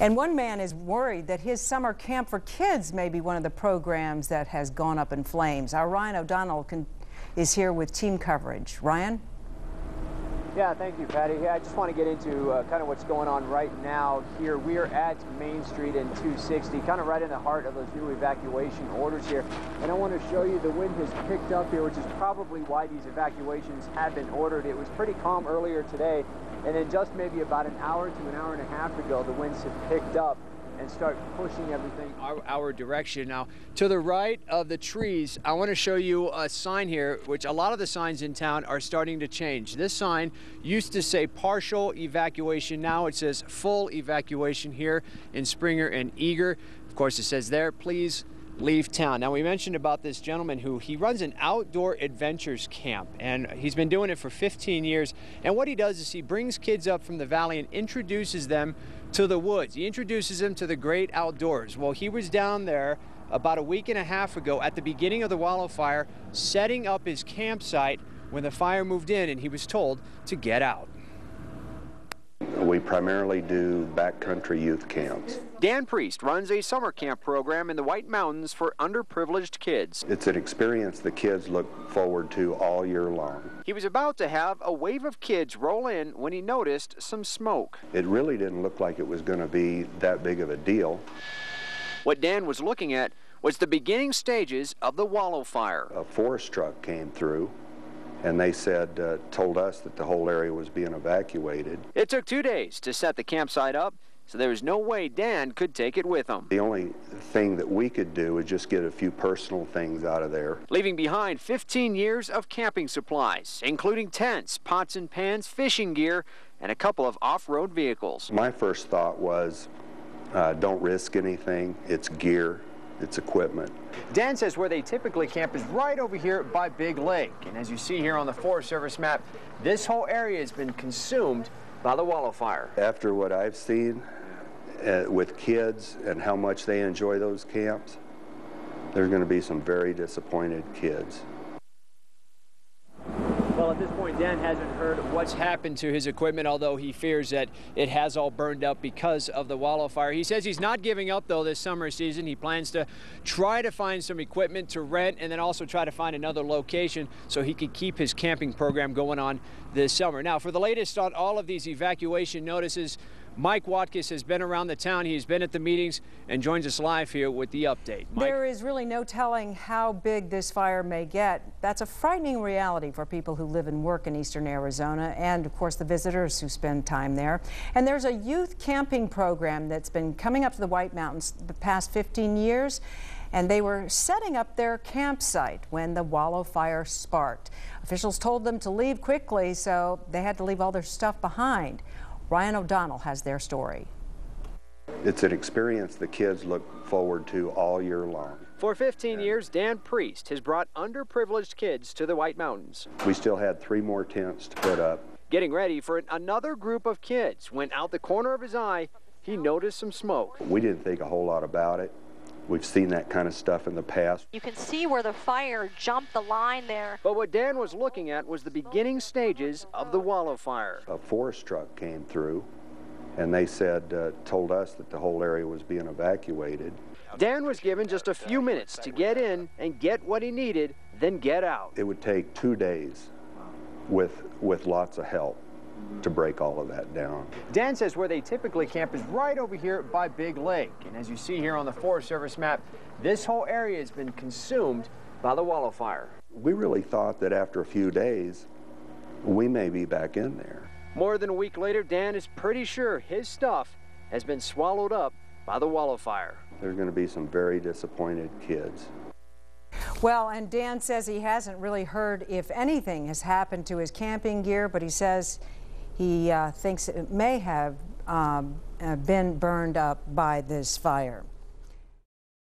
And one man is worried that his summer camp for kids may be one of the programs that has gone up in flames. Our Ryan O'Donnell is here with team coverage. Ryan? Yeah, thank you, Patty. Yeah, I just want to get into kind of what's going on right now here. We are at Main Street and 260, kind of right in the heart of those new evacuation orders here. And I want to show you the wind has picked up here, which is probably why these evacuations have been ordered. It was pretty calm earlier today, and then just maybe about an hour to an hour and a half ago, the winds have picked up and start pushing everything our direction. Now, to the right of the trees, I want to show you a sign here, which a lot of the signs in town are starting to change. This sign used to say partial evacuation. Now it says full evacuation here in Springer and Eager. Of course, it says there, please leave town. Now, we mentioned about this gentleman who he runs an outdoor adventures camp, and he's been doing it for 15 years. And what he does is he brings kids up from the valley and introduces them to the woods. He introduces them to the great outdoors. Well, he was down there about a week and a half ago at the beginning of the Wallow Fire, setting up his campsite when the fire moved in, and he was told to get out. We primarily do backcountry youth camps. Dan Priest runs a summer camp program in the White Mountains for underprivileged kids. It's an experience the kids look forward to all year long. He was about to have a wave of kids roll in when he noticed some smoke. It really didn't look like it was going to be that big of a deal. What Dan was looking at was the beginning stages of the Wallow Fire. A forest truck came through, and they said, told us that the whole area was being evacuated. It took 2 days to set the campsite up, so there was no way Dan could take it with him. The only thing that we could do was just get a few personal things out of there. Leaving behind 15 years of camping supplies, including tents, pots and pans, fishing gear, and a couple of off-road vehicles. My first thought was, don't risk anything. It's gear. It's equipment. Dan says where they typically camp is right over here by Big Lake. And as you see here on the Forest Service map, this whole area has been consumed by the Wallow Fire. After what I've seen with kids and how much they enjoy those camps, there's going to be some very disappointed kids. Well, at this point, Dan hasn't heard what's happened to his equipment, although he fears that it has all burned up because of the Wallow Fire. He says he's not giving up, though, this summer season. He plans to try to find some equipment to rent and then also try to find another location so he could keep his camping program going on this summer. Now, for the latest on all of these evacuation notices, Mike Watkiss has been around the town. He's been at the meetings and joins us live here with the update. Mike? There is really no telling how big this fire may get. That's a frightening reality for people who live and work in eastern Arizona and, of course, the visitors who spend time there. And there's a youth camping program that's been coming up to the White Mountains the past 15 years. And they were setting up their campsite when the Wallow Fire sparked. Officials told them to leave quickly, so they had to leave all their stuff behind. Ryan O'Donnell has their story. It's an experience the kids look forward to all year long. For 15 years, Dan Priest has brought underprivileged kids to the White Mountains. We still had 3 more tents to put up. Getting ready for another group of kids when out the corner of his eye, he noticed some smoke. We didn't think a whole lot about it. We've seen that kind of stuff in the past. You can see where the fire jumped the line there. But what Dan was looking at was the beginning stages of the Wallow Fire. A forest truck came through, and they said, told us that the whole area was being evacuated. Dan was given just a few minutes to get in and get what he needed, then get out. It would take 2 days with lots of help to break all of that down. Dan says where they typically camp is right over here by Big Lake. And as you see here on the Forest Service map, this whole area has been consumed by the Wallow Fire. We really thought that after a few days, we may be back in there. More than a week later, Dan is pretty sure his stuff has been swallowed up by the Wallow Fire. There's going to be some very disappointed kids. Well, and Dan says he hasn't really heard if anything has happened to his camping gear, but he says he thinks it may have been burned up by this fire.